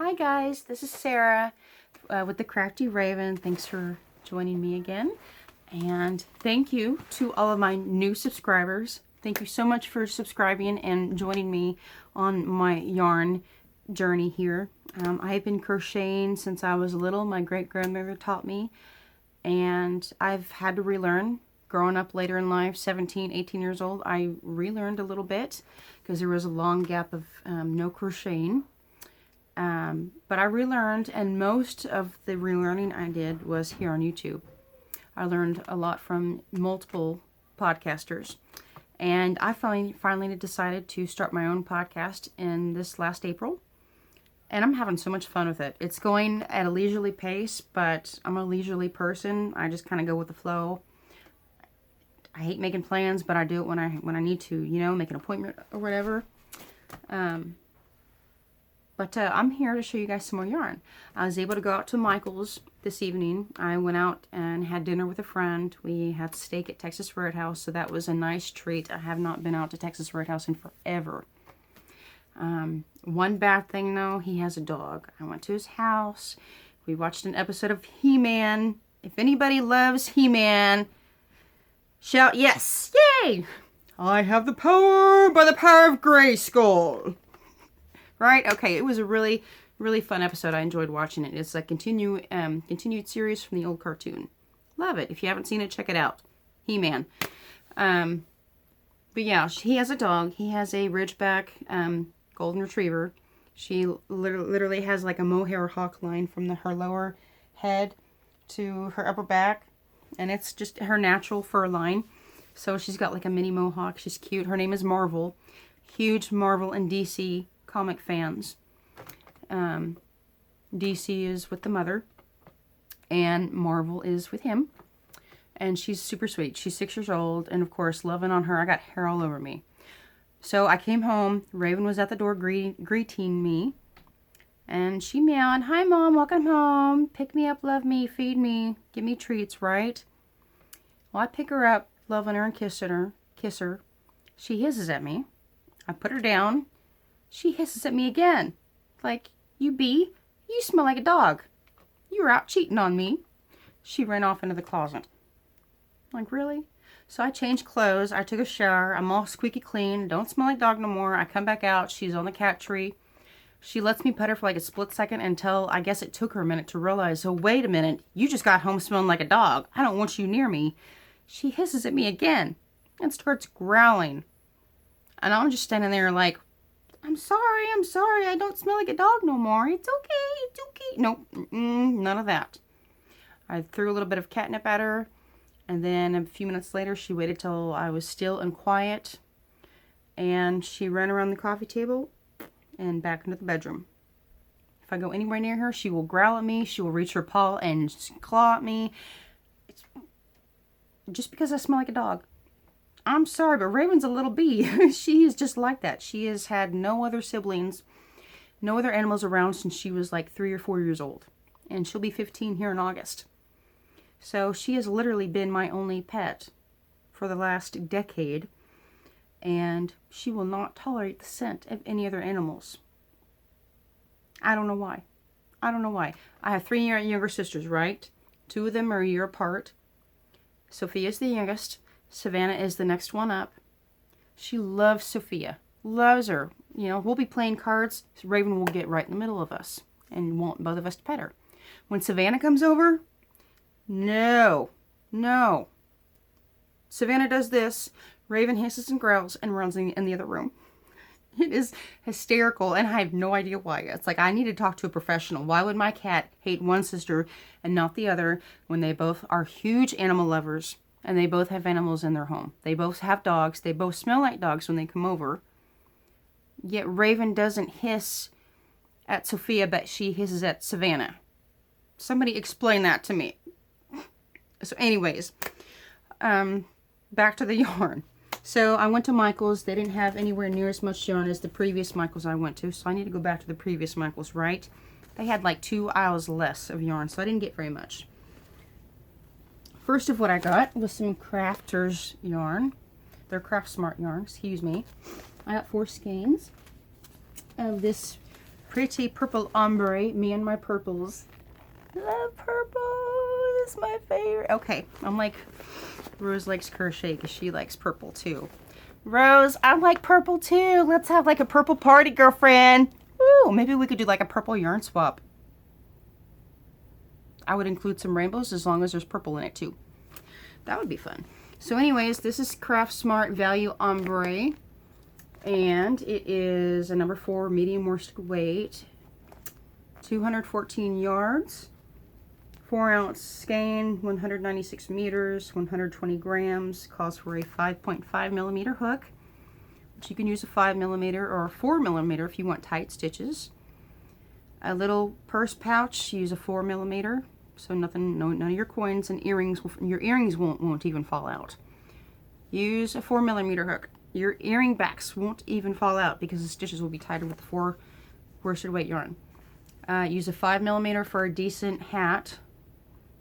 Hi guys, this is Sarah with the Crafty Raven. Thanks for joining me again. And thank you to all of my new subscribers. Thank you so much for subscribing and joining me on my yarn journey here. I have been crocheting since I was little. My great-grandmother taught me. And I've had to relearn. Growing up later in life, 17, 18 years old, I relearned a little bit because there was a long gap of no crocheting. But I relearned, and most of the relearning I did was here on YouTube. I learned a lot from multiple podcasters. And I finally decided to start my own podcast in this last April. And I'm having so much fun with it. It's going at a leisurely pace, but I'm a leisurely person. I just kind of go with the flow. I hate making plans, but I do it when I need to, you know, make an appointment or whatever. But I'm here to show you guys some more yarn. I was able to go out to Michael's this evening. I went out and had dinner with a friend. We had steak at Texas Roadhouse, so that was a nice treat. I have not been out to Texas Roadhouse in forever. One bad thing though, he has a dog. I went to his house. We watched an episode of He-Man. If anybody loves He-Man, shout yes! Yay! I have the power by the power of Grayskull. Right? Okay, it was a really, really fun episode. I enjoyed watching it. It's a continued series from the old cartoon. Love it. If you haven't seen it, check it out. He-Man. But yeah, he has a dog. He has a Ridgeback Golden Retriever. She literally has like a mohair hawk line from her lower head to her upper back. And it's just her natural fur line. So she's got like a mini mohawk. She's cute. Her name is Marvel. Huge Marvel and DC comic fans. DC is with the mother. And Marvel is with him. And she's super sweet. She's 6 years old. And of course, loving on her. I got hair all over me. So I came home. Raven was at the door greeting me. And she meowed, "Hi, Mom. Welcome home. Pick me up, love me, feed me, give me treats, right?" Well, I pick her up, loving her and kissing her. She hisses at me. I put her down. She hisses at me again. Like, "You bee, you smell like a dog. You were out cheating on me." She ran off into the closet. Like, really? So I changed clothes. I took a shower. I'm all squeaky clean. Don't smell like dog no more. I come back out. She's on the cat tree. She lets me pet her for like a split second until I guess it took her a minute to realize, "So wait a minute, you just got home smelling like a dog. I don't want you near me." She hisses at me again and starts growling. And I'm just standing there like, I'm sorry, I don't smell like a dog no more. It's okay. Nope, none of that. I threw a little bit of catnip at her, and then a few minutes later, she waited till I was still and quiet, and she ran around the coffee table and back into the bedroom. If I go anywhere near her, she will growl at me. She will reach her paw and claw at me. It's just because I smell like a dog. I'm sorry, but Raven's a little bee. She is just like that. She has had no other siblings, no other animals around since she was like 3 or 4 years old. And she'll be 15 here in August. So she has literally been my only pet for the last decade. And she will not tolerate the scent of any other animals. I don't know why. I have 3 younger sisters, right? 2 of them are a year apart. Sophia's the youngest. Savannah is the next one up. She loves Sophia. Loves her. You know, we'll be playing cards. Raven will get right in the middle of us and want both of us to pet her. When Savannah comes over, no. Savannah does this. Raven hisses and growls and runs in the other room. It is hysterical, and I have no idea why. It's like, I need to talk to a professional. Why would my cat hate one sister and not the other when they both are huge animal lovers and they both have animals in their home? They both have dogs. They both smell like dogs when they come over. Yet Raven doesn't hiss at Sophia, but she hisses at Savannah. Somebody explain that to me. So anyways, back to the yarn. So I went to Michael's. They didn't have anywhere near as much yarn as the previous Michael's I went to. So I need to go back to the previous Michael's, right? They had like 2 aisles less of yarn, so I didn't get very much. First of what I got was some Crafters yarn. They're Craft Smart yarn, excuse me. I got 4 skeins of this pretty purple ombre. Me and my purples. Love purple. This is my favorite. Okay, I'm like, Rose likes crochet because she likes purple too. Rose, I like purple too. Let's have like a purple party, girlfriend. Ooh, maybe we could do like a purple yarn swap. I would include some rainbows as long as there's purple in it too. That would be fun. So anyways, this is Craft Smart Value Ombre. And it is a number 4 medium worsted weight. 214 yards. 4-ounce skein, 196 meters, 120 grams. Calls for a 5.5 millimeter hook, which you can use a 5 millimeter or a 4 millimeter if you want tight stitches. A little purse pouch, use a 4 millimeter, so none of your coins and earrings, your earrings won't even fall out. Use a 4 millimeter hook. Your earring backs won't even fall out because the stitches will be tighter with the 4 worsted weight yarn. Use a 5 millimeter for a decent hat,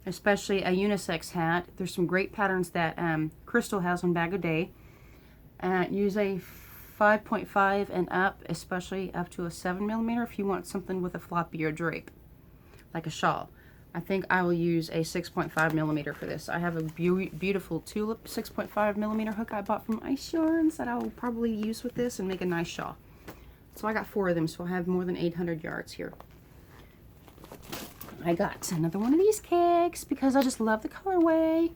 especially a unisex hat. There's some great patterns that Crystal has on Bag O' Day. Use a 5.5 and up, especially up to a 7 millimeter if you want something with a floppier drape, like a shawl. I think I will use a 6.5 millimeter for this. I have a beautiful tulip 6.5 millimeter hook I bought from Ice Yarns that I will probably use with this and make a nice shawl. So I got 4 of them, so I have more than 800 yards here. I got another one of these cakes because I just love the colorway.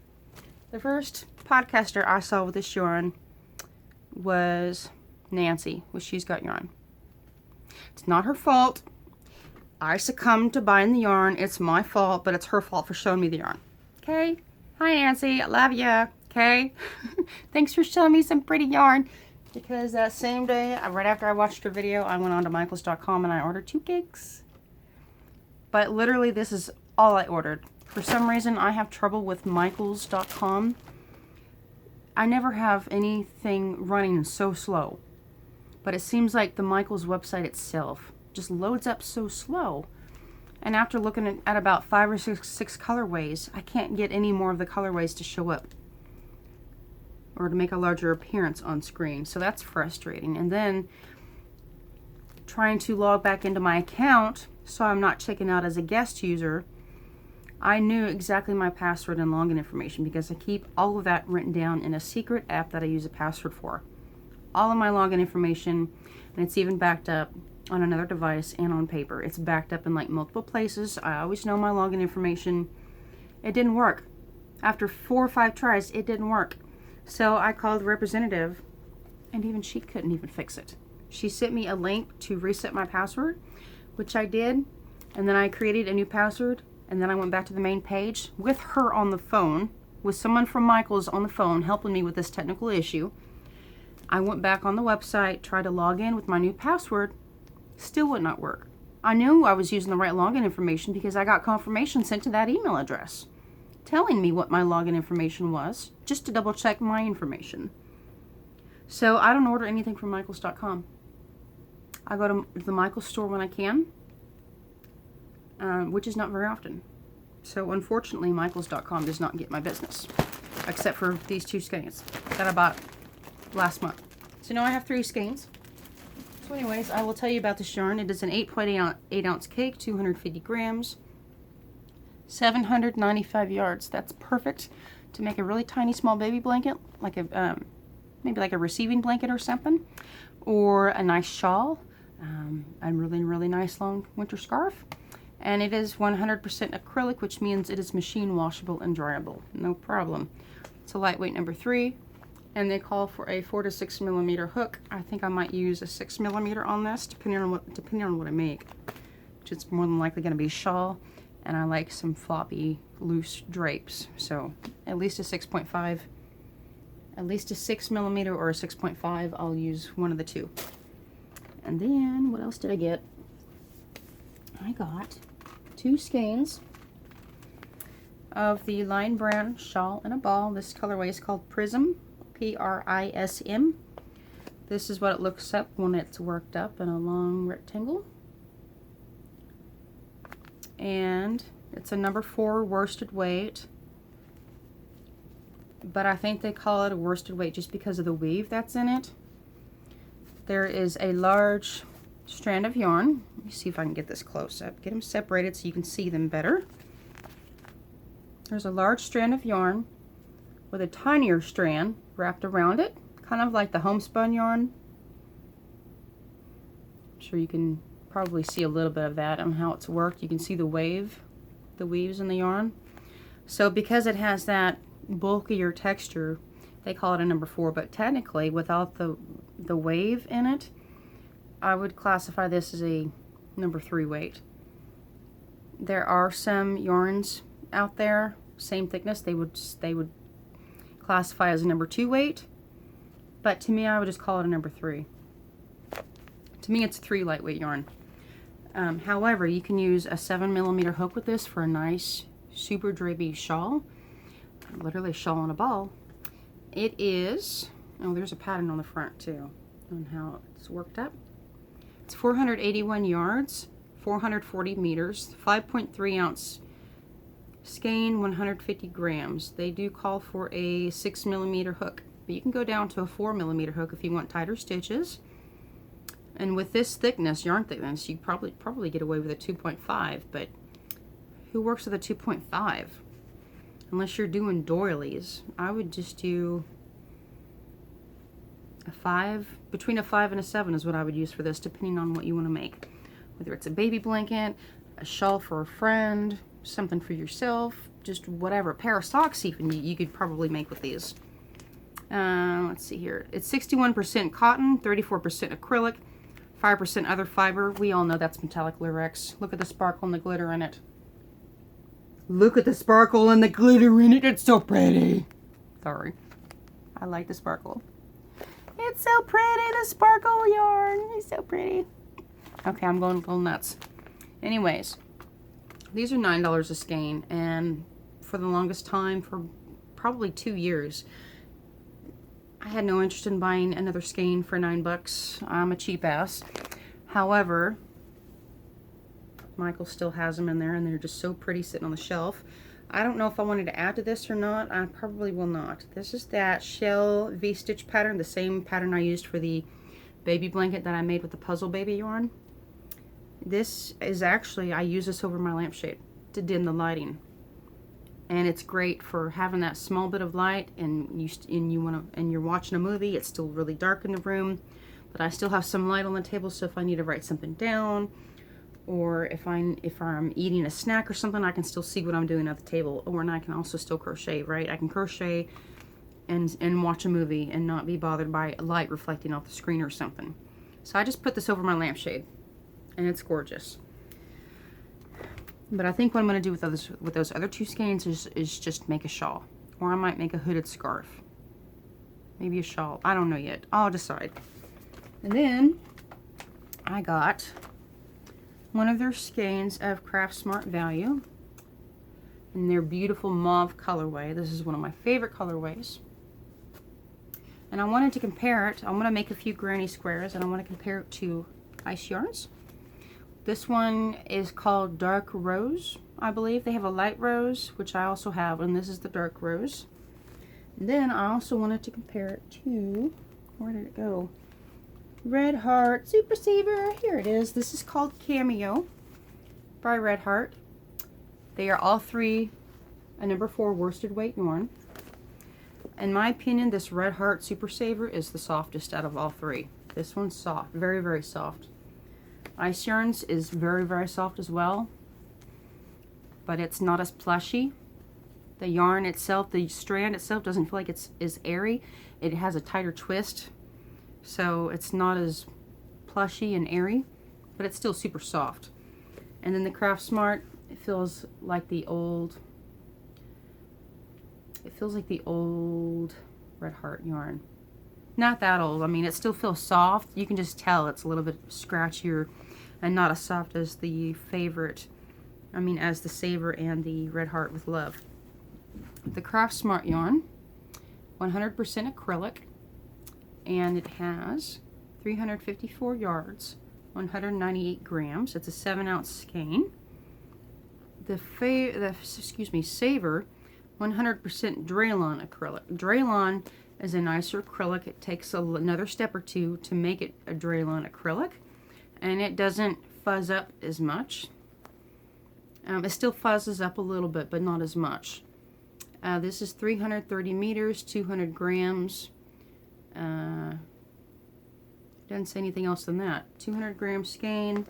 The first podcaster I saw with this yarn was Nancy with She's Got Yarn. It's not her fault. I succumbed to buying the yarn. It's my fault, but it's her fault for showing me the yarn. Okay? Hi, Nancy. I love ya. Okay? Thanks for showing me some pretty yarn. Because that same day, right after I watched her video, I went on to michaels.com and I ordered 2 cakes. But literally, this is all I ordered. For some reason, I have trouble with michaels.com. I never have anything running so slow. But it seems like the Michaels website itself just loads up so slow. And after looking at about 5 or 6 colorways, I can't get any more of the colorways to show up or to make a larger appearance on screen. So that's frustrating. And then trying to log back into my account so I'm not checking out as a guest user. I knew exactly my password and login information because I keep all of that written down in a secret app that I use a password for. All of my login information, and it's even backed up on another device and on paper. It's backed up in like multiple places. I always know my login information. It didn't work. After 4 or 5 tries, it didn't work. So I called the representative, and even she couldn't even fix it. She sent me a link to reset my password, which I did, and then I created a new password, and then I went back to the main page with her on the phone, with someone from Michaels on the phone helping me with this technical issue. I went back on the website, tried to log in with my new password, still would not work. I knew I was using the right login information because I got confirmation sent to that email address telling me what my login information was, just to double check my information. So I don't order anything from michaels.com. I go to the Michaels store when I can, which is not very often. So unfortunately, michaels.com does not get my business, except for these 2 skeins that I bought last month. So now I have 3 skeins. So anyways, I will tell you about this yarn. It is an 8.8 ounce cake, 250 grams, 795 yards. That's perfect to make a really tiny small baby blanket, like a maybe like a receiving blanket or something, or a nice shawl, a really nice long winter scarf. And it is 100% acrylic, which means it is machine washable and dryable. No problem. It's a lightweight number 3, and they call for a 4 to 6 millimeter hook. I think I might use a 6 millimeter on this, depending on what I make. Which it's more than likely going to be a shawl, and I like some floppy, loose drapes. So at least a 6.5, at least a 6 millimeter or a 6.5. I'll use one of the 2. And then what else did I get? I got 2 skeins of the Lion Brand shawl in a ball. This colorway is called Prism, P-R-I-S-M. This is what it looks up when it's worked up in a long rectangle. And it's a number 4 worsted weight, but I think they call it a worsted weight just because of the weave that's in it. There is a large strand of yarn. Let me see if I can get this close up. Get them separated so you can see them better. There's a large strand of yarn with a tinier strand wrapped around it, kind of like the homespun yarn. I'm sure you can probably see a little bit of that on how it's worked. You can see the weaves in the yarn. So because it has that bulkier texture, they call it a number 4, but technically without the wave in it, I would classify this as a number 3 weight. There are some yarns out there, same thickness, they would classify as a number 2 weight, but to me I would just call it a number 3. To me it's a 3 lightweight yarn. However, you can use a 7mm hook with this for a nice super drapey shawl, literally a shawl on a ball. It is, oh, there's a pattern on the front too on how it's worked up. It's 481 yards, 440 meters, 5.3 ounce skein, 150 grams. They do call for a 6mm hook, but you can go down to a 4mm hook if you want tighter stitches. And with this thickness, yarn thickness, you probably get away with a 2.5, but who works with a 2.5? Unless you're doing doilies, I would just do a 5, between a 5 and a 7 is what I would use for this, depending on what you want to make. Whether it's a baby blanket, a shawl for a friend, something for yourself, just whatever. A pair of socks even you could probably make with these. Let's see here. It's 61% cotton, 34% acrylic, 5% other fiber. We all know that's metallic Lurex. Look at the sparkle and the glitter in it. Look at the sparkle and the glitter in it. It's so pretty. Sorry. I like the sparkle. It's so pretty, the sparkle yarn. It's so pretty. Okay, I'm going a little nuts. Anyways, these are $9 a skein, and for the longest time, for probably 2 years, I had no interest in buying another skein for $9. I'm a cheap ass. However, Michael still has them in there, and they're just so pretty sitting on the shelf. I don't know if I wanted to add to this or not. I probably will not. This is that shell V-stitch pattern, the same pattern I used for the baby blanket that I made with the puzzle baby yarn. This is actually, I use this over my lampshade to dim the lighting. And it's great for having that small bit of light, and you're watching a movie. It's still really dark in the room, but I still have some light on the table, so if I need to write something down, or if I'm eating a snack or something, I can still see what I'm doing at the table. Or and I can also still crochet, right? I can crochet and watch a movie and not be bothered by light reflecting off the screen or something. So I just put this over my lampshade, and it's gorgeous. But I think what I'm going to do with those other 2 skeins is just make a shawl. Or I might make a hooded scarf. Maybe a shawl. I don't know yet. I'll decide. And then I got one of their skeins of Craft Smart Value in their beautiful mauve colorway. This is one of my favorite colorways. And I wanted to compare it. I'm going to make a few granny squares, and I want to compare it to ice yarns. This one is called Dark Rose, I believe. They have a light rose, which I also have, and this is the dark rose. And then I also wanted to compare it to, where did it go? Red Heart Super Saver. Here it is. This is called Cameo by Red Heart. They are all 3 a number 4 worsted weight yarn. In my opinion, this Red Heart Super Saver is the softest out of all 3. This one's soft, very, very soft. Ice Yarns is very, very soft as well, but it's not as plushy. The yarn itself, the strand itself, doesn't feel like it's as airy. It has a tighter twist, so it's not as plushy and airy, but it's still super soft. And then the Craft Smart, it feels like the old Red Heart yarn. Not that old. I mean, it still feels soft. You can just tell it's a little bit scratchier and not as soft as the favorite. I mean, as the Saver and the Red Heart with Love. The Craft Smart yarn, 100% acrylic, and it has 354 yards, 198 grams. It's a 7-ounce skein. The Saver, 100% Draylon acrylic. Draylon is a nicer acrylic. It takes another step or two to make it a Draylon acrylic, and it doesn't fuzz up as much. It still fuzzes up a little bit, but not as much. This is 330 meters, 200 grams. Doesn't say anything else than that. 200 gram skein,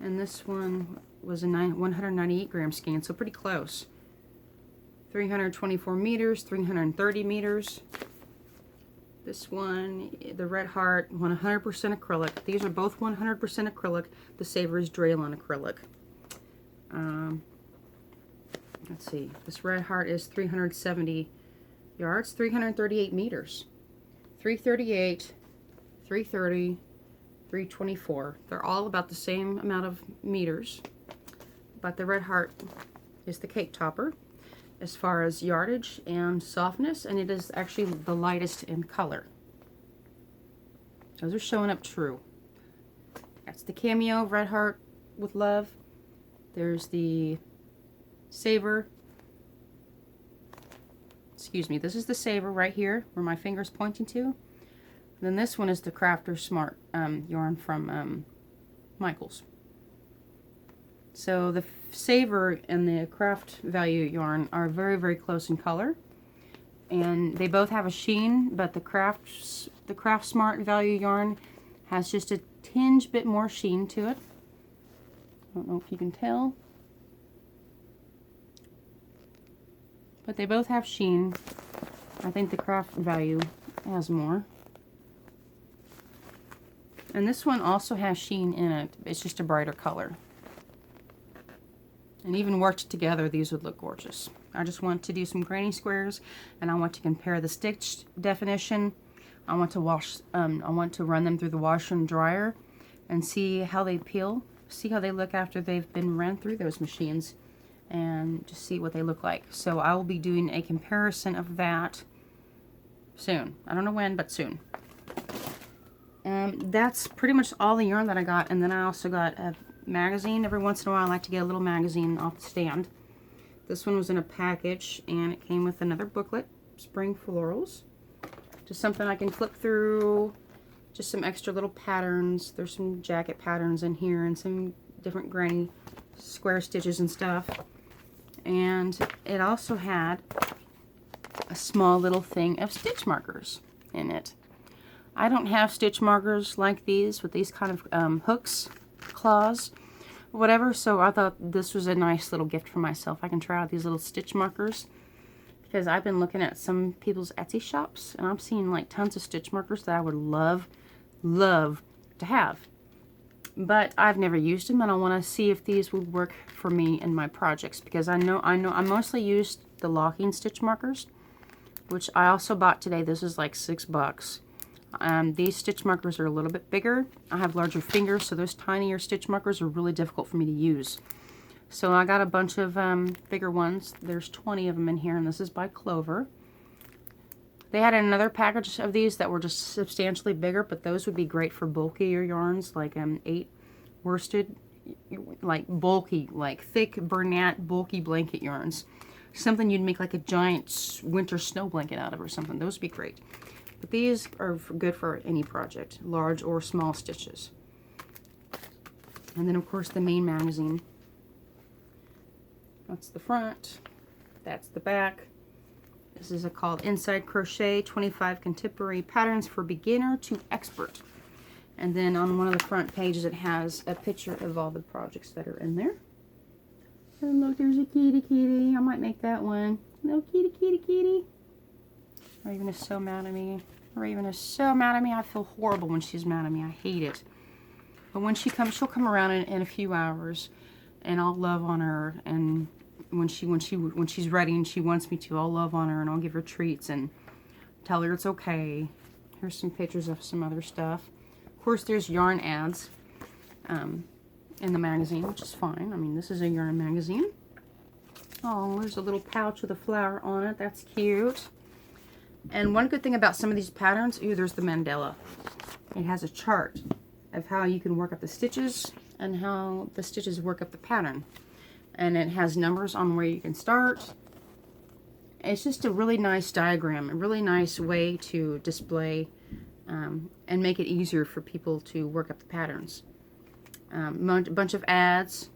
and this one was a 198 gram skein, so pretty close. 324 meters, 330 meters. This one, the Red Heart, 100% acrylic. These are both 100% acrylic. The Saver is Draylon acrylic. Let's see. This Red Heart is 370 yards, 338 meters. 338, 330, 324. They're all about the same amount of meters, but the Red Heart is the cake topper as far as yardage and softness, and it is actually the lightest in color. Those are showing up true. That's the Cameo Red Heart with Love. There's the Saver. Excuse me, this is the Saver right here where my finger's pointing to. Then this one is the Crafter Smart yarn from Michaels. So the Saver and the Craft Value yarn are very, very close in color, and they both have a sheen, but the Craft Smart Value yarn has just a tinge bit more sheen to it. I don't know if you can tell, but they both have sheen. I think the Craft Value has more. And this one also has sheen in it. It's just a brighter color. And even worked together, these would look gorgeous. I just want to do some granny squares, and I want to compare the stitch definition. I want to run them through the washer and dryer and see how they peel, see how they look after they've been run through those machines, and just see what they look like. So I will be doing a comparison of that soon. I don't know when, but soon. That's pretty much all the yarn that I got, and then I also got a magazine. Every once in a while I like to get a little magazine off the stand. This one was in a package, and it came with another booklet, Spring Florals. Just something I can flip through, just some extra little patterns. There's some jacket patterns in here and some different granny square stitches and stuff. And it also had a small little thing of stitch markers in it. I don't have stitch markers like these with these kind of hooks, claws, whatever, so I thought this was a nice little gift for myself. I can try out these little stitch markers because I've been looking at some people's Etsy shops, and I'm seeing like tons of stitch markers that I would love to have, but I've never used them, and I want to see if these would work for me in my projects, because I know I mostly used the locking stitch markers, which I also bought today. This is like $6. These stitch markers are a little bit bigger. I have larger fingers, so those tinier stitch markers are really difficult for me to use. So I got a bunch of bigger ones. There's 20 of them in here, and this is by Clover. They had another package of these that were just substantially bigger, but those would be great for bulkier yarns, like 8 worsted, like bulky, like thick Bernat bulky blanket yarns. Something you'd make like a giant winter snow blanket out of or something. Those would be great. But these are good for any project, large or small stitches. And then of course the main magazine. That's the front. That's the back. This is called Inside Crochet, 25 Contemporary Patterns for Beginner to Expert. And then on one of the front pages it has a picture of all the projects that are in there. And look, there's a kitty. I might make that one. No, kitty. Raven is so mad at me. Raven is so mad at me. I feel horrible when she's mad at me. I hate it. But when she comes, she'll come around in a few hours, and I'll love on her. And when she's ready and she wants me to, I'll love on her and I'll give her treats and tell her it's okay. Here's some pictures of some other stuff. Of course, there's yarn ads in the magazine, which is fine. I mean, this is a yarn magazine. Oh, there's a little pouch with a flower on it. That's cute. And one good thing about some of these patterns, there's the mandala. It has a chart of how you can work up the stitches and how the stitches work up the pattern. And it has numbers on where you can start. It's just a really nice diagram, a really nice way to display and make it easier for people to work up the patterns. bunch of ads.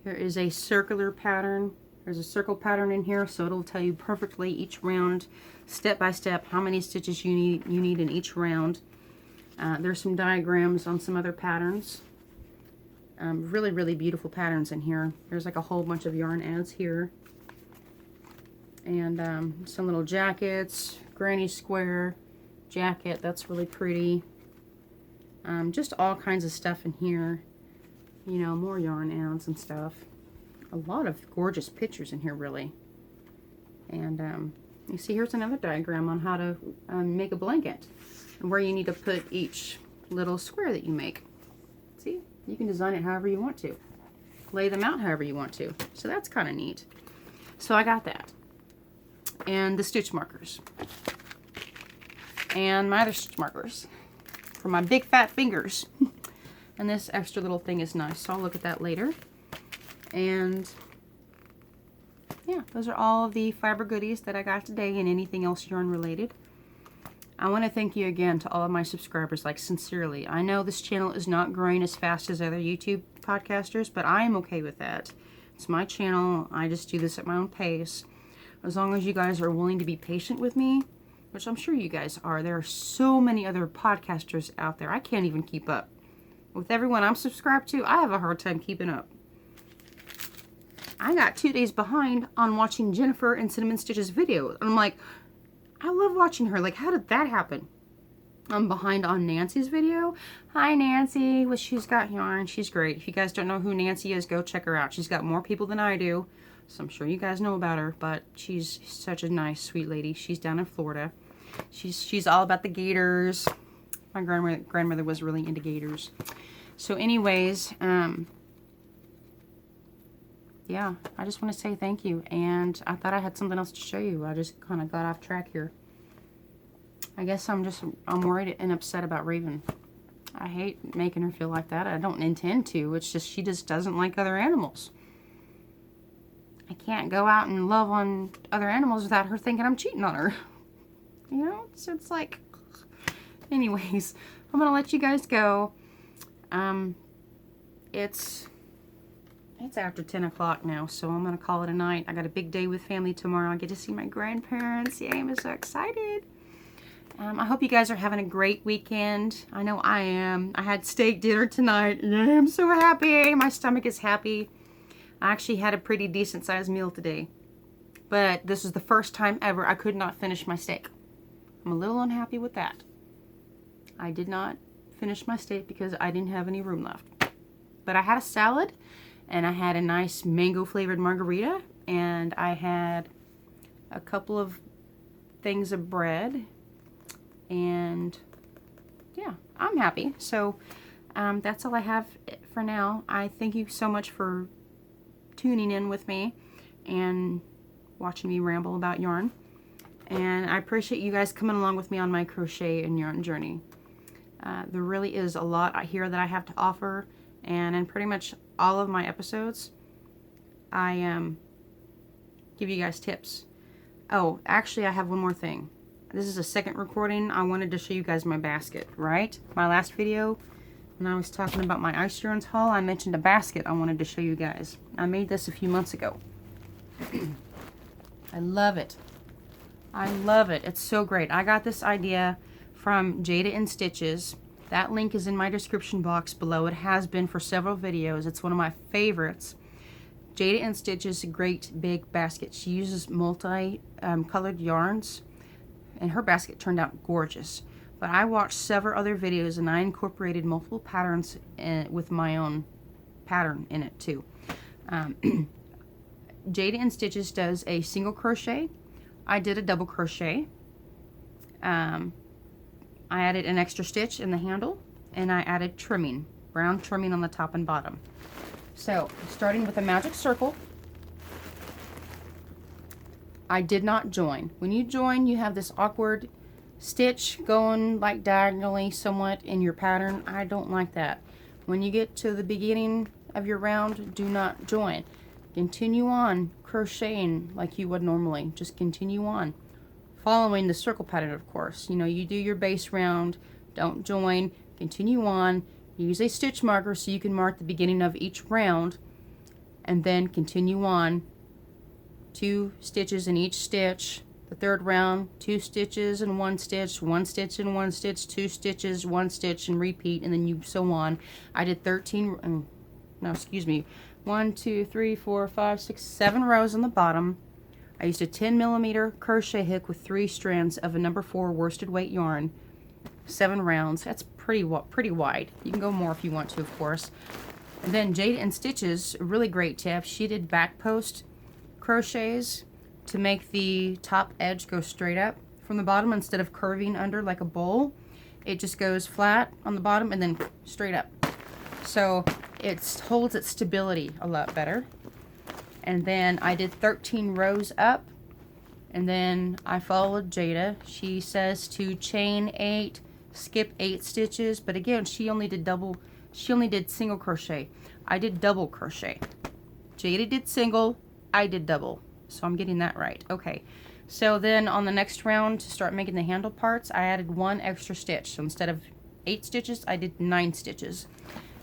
Here is a circular pattern. There's a circle pattern in here, so it'll tell you perfectly each round, step by step, how many stitches you need in each round. There's some diagrams on some other patterns. Really, really beautiful patterns in here. There's like a whole bunch of yarn ads here. And some little jackets, granny square jacket, that's really pretty. Just all kinds of stuff in here. You know, more yarn ads and stuff. A lot of gorgeous pictures in here, really. And you see, here's another diagram on how to make a blanket and where you need to put each little square that you make. See, you can design it however you want to, lay them out however you want to. So that's kind of neat. So I got that, and the stitch markers, and my other stitch markers for my big fat fingers. And this extra little thing is nice, so I'll look at that later. And yeah, those are all of the fiber goodies that I got today, and anything else yarn related. I want to thank you again to all of my subscribers, like sincerely. I know this channel is not growing as fast as other YouTube podcasters, but I am okay with that. It's my channel. I just do this at my own pace. As long as you guys are willing to be patient with me, which I'm sure you guys are. There are so many other podcasters out there. I can't even keep up. With everyone I'm subscribed to, I have a hard time keeping up. I got 2 days behind on watching Jennifer and Cinnamon Stitch's video. And I'm like, I love watching her. Like, how did that happen? I'm behind on Nancy's video. Hi, Nancy. Well, she's got yarn. She's great. If you guys don't know who Nancy is, go check her out. She's got more people than I do, so I'm sure you guys know about her. But she's such a nice, sweet lady. She's down in Florida. She's all about the gators. My grandmother was really into gators. So anyways, yeah, I just want to say thank you. And I thought I had something else to show you. I just kind of got off track here. I guess I'm worried and upset about Raven. I hate making her feel like that. I don't intend to. It's just she just doesn't like other animals. I can't go out and love on other animals without her thinking I'm cheating on her. You know, so it's like, anyways, I'm going to let you guys go. It's after 10 o'clock now, so I'm going to call it a night. I got a big day with family tomorrow. I get to see my grandparents. Yay, I'm so excited. I hope you guys are having a great weekend. I know I am. I had steak dinner tonight. Yeah, I'm so happy. My stomach is happy. I actually had a pretty decent sized meal today. But this is the first time ever I could not finish my steak. I'm a little unhappy with that. I did not finish my steak because I didn't have any room left. But I had a salad, and I had a nice mango flavored margarita, and I had a couple of things of bread, and yeah, I'm happy. So that's all I have for now. I thank you so much for tuning in with me and watching me ramble about yarn, and I appreciate you guys coming along with me on my crochet and yarn journey. There really is a lot here that I have to offer, and in pretty much all of my episodes I give you guys tips. Oh, actually I have one more thing. This is a second recording. I wanted to show you guys my basket, right? My last video, when I was talking about my ice yarns haul, I mentioned a basket I wanted to show you guys. I made this a few months ago. I love it. I love it. It's so great. I got this idea from Jada and Stitches. That link is in my description box below. It has been for several videos. It's one of my favorites. Jada and Stitches, great big basket. She uses multi-colored yarns, and her basket turned out gorgeous. But I watched several other videos, and I incorporated multiple patterns with my own pattern in it too. Jada and Stitches does a single crochet. I did a double crochet. I added an extra stitch in the handle, and I added trimming, brown trimming on the top and bottom. So, starting with a magic circle, I did not join. When you join, you have this awkward stitch going like diagonally somewhat in your pattern. I don't like that. When you get to the beginning of your round, do not join. Continue on crocheting like you would normally. Just continue on. Following the circle pattern, of course. You know, you do your base round, don't join, continue on, use a stitch marker so you can mark the beginning of each round, and then continue on 2 stitches in each stitch. The third round, 2 stitches and 1 stitch, 1 stitch and 1 stitch, 2 stitches, 1 stitch, and repeat, and then you so on. I did 13, no, excuse me, 1, 2, 3, 4, 5, 6, 7 rows on the bottom. I used a 10mm crochet hook with 3 strands of a number 4 worsted weight yarn, 7 rounds. That's pretty wide. You can go more if you want to, of course. And then Jade and Stitches, a really great tip. She did back post crochets to make the top edge go straight up from the bottom instead of curving under like a bowl. It just goes flat on the bottom and then straight up. So it holds its stability a lot better. And then I did 13 rows up, and then I followed Jada. She says to chain 8, skip 8 stitches, but again, she only did single crochet. I did double crochet. Jada did single, I did double. So I'm getting that right. Okay. So then on the next round, to start making the handle parts, I added 1 extra stitch. So instead of 8 stitches, I did 9 stitches.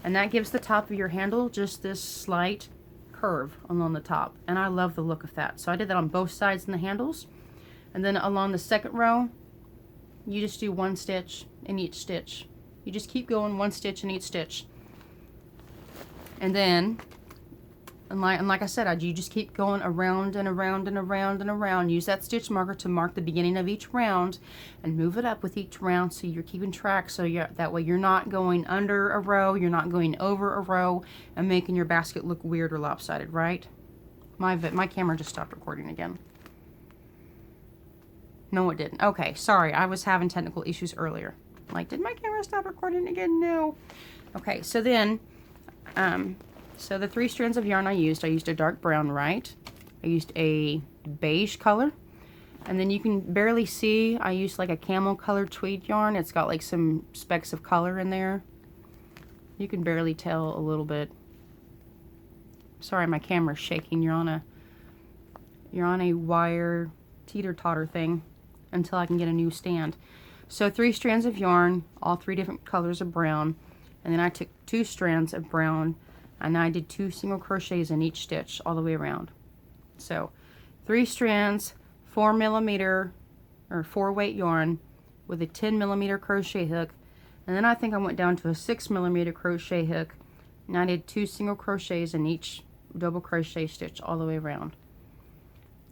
And that gives the top of your handle just this slight curve along the top. And I love the look of that. So I did that on both sides in the handles. And then along the second row, you just do 1 stitch in each stitch. You just keep going 1 stitch in each stitch. And then, and like I said, you just keep going around and around and around and around. Use that stitch marker to mark the beginning of each round and move it up with each round so you're keeping track, so that way you're not going under a row, you're not going over a row and making your basket look weird or lopsided, right? My camera just stopped recording again. No, it didn't. Okay, sorry, I was having technical issues earlier. Like, did my camera stop recording again? No. Okay, so then, so the 3 strands of yarn I used a dark brown, right? I used a beige color. And then you can barely see, I used like a camel colored tweed yarn. It's got like some specks of color in there. You can barely tell a little bit. Sorry, my camera's shaking. You're on a wire teeter-totter thing until I can get a new stand. So 3 strands of yarn, all 3 different colors of brown. And then I took 2 strands of brown, and I did 2 single crochets in each stitch all the way around. So 3 strands, 4mm or 4 weight yarn with a 10mm crochet hook, and then I think I went down to a 6mm crochet hook, and I did 2 single crochets in each double crochet stitch all the way around.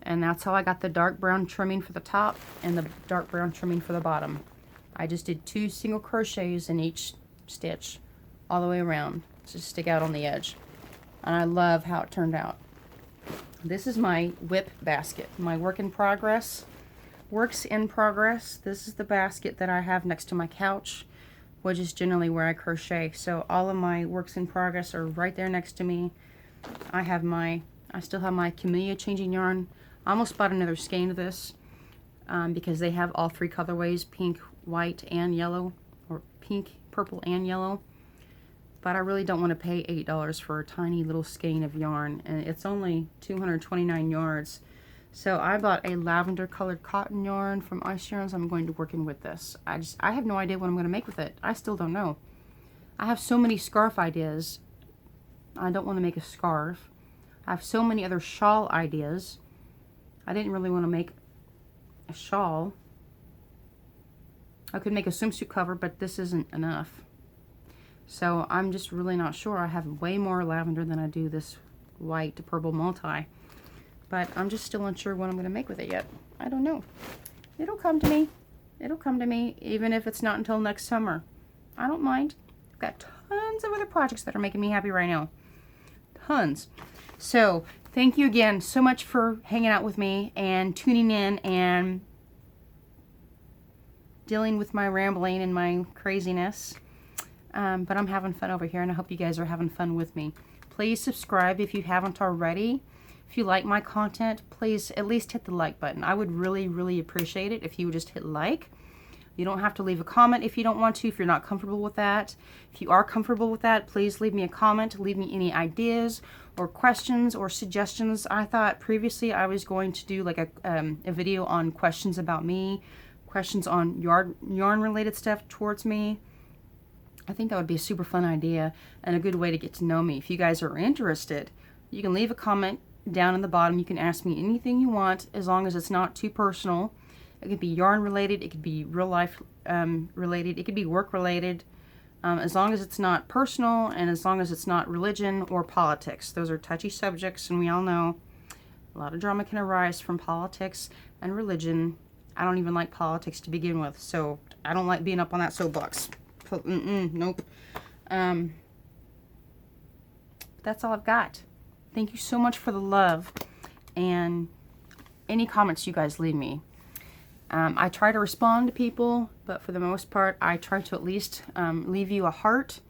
And that's how I got the dark brown trimming for the top and the dark brown trimming for the bottom. I just did 2 single crochets in each stitch all the way around to stick out on the edge. And I love how it turned out. This is my whip basket, my works in progress. This is the basket that I have next to my couch, which is generally where I crochet. So all of my works in progress are right there next to me. I still have my camellia changing yarn. I almost bought another skein of this because they have all 3 colorways, pink, white, and yellow, or pink, purple, and yellow. But I really don't want to pay $8 for a tiny little skein of yarn, and it's only 229 yards. So I bought a lavender colored cotton yarn from Ice Yarns. I'm going to work in with this. I have no idea what I'm going to make with it. I still don't know. I have so many scarf ideas. I don't want to make a scarf. I have so many other shawl ideas. I didn't really want to make a shawl. I could make a swimsuit cover, but this isn't enough. So I'm just really not sure. I have way more lavender than I do this white to purple multi. But I'm just still unsure what I'm going to make with it yet. I don't know. It'll come to me. It'll come to me, even if it's not until next summer. I don't mind. I've got tons of other projects that are making me happy right now. Tons. So thank you again so much for hanging out with me and tuning in and dealing with my rambling and my craziness. But I'm having fun over here, and I hope you guys are having fun with me. Please subscribe if you haven't already. If you like my content, please at least hit the like button. I would really, really appreciate it if you would just hit like. You don't have to leave a comment if you don't want to, if you're not comfortable with that. If you are comfortable with that, please leave me a comment. Leave me any ideas or questions or suggestions. I thought previously I was going to do like a video on questions about me, questions on yarn related stuff towards me. I think that would be a super fun idea and a good way to get to know me. If you guys are interested, you can leave a comment down in the bottom. You can ask me anything you want, as long as it's not too personal. It could be yarn related, it could be real life related, it could be work related, as long as it's not personal and as long as it's not religion or politics. Those are touchy subjects, and we all know a lot of drama can arise from politics and religion. I don't even like politics to begin with, so I don't like being up on that soapbox. Nope. That's all I've got. Thank you so much for the love and any comments you guys leave me. I try to respond to people, but for the most part, I try to at least leave you a heart,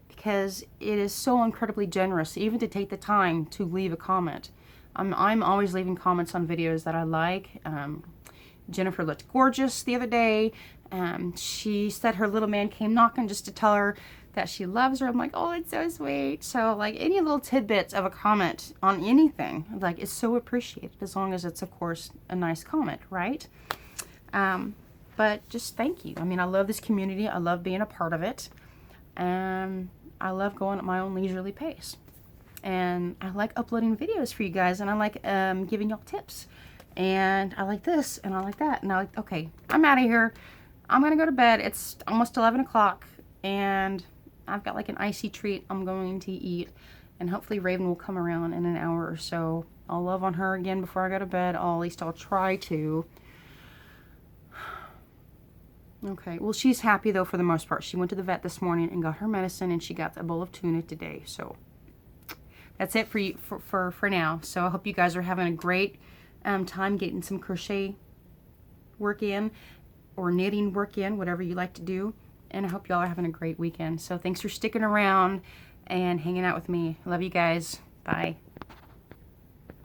because it is so incredibly generous, even to take the time to leave a comment. I'm always leaving comments on videos that I like. Jennifer looked gorgeous the other day. She said her little man came knocking just to tell her that she loves her. I'm like, oh, it's so sweet. So like any little tidbits of a comment on anything, like, is so appreciated, as long as it's, of course, a nice comment, right? But just thank you. I mean, I love this community. I love being a part of it. I love going at my own leisurely pace. And I like uploading videos for you guys, and I like giving y'all tips. And I like this, and I like that. And I like, okay, I'm out of here. I'm going to go to bed. It's almost 11 o'clock, and I've got like an icy treat I'm going to eat. And hopefully Raven will come around in an hour or so. I'll love on her again before I go to bed. At least I'll try to. Okay, well, she's happy, though, for the most part. She went to the vet this morning and got her medicine, and she got a bowl of tuna today. So that's it for you for now. So I hope you guys are having a great time getting some crochet work in, or knitting work in, whatever you like to do. And I hope y'all are having a great weekend. So thanks for sticking around and hanging out with me. Love you guys. Bye.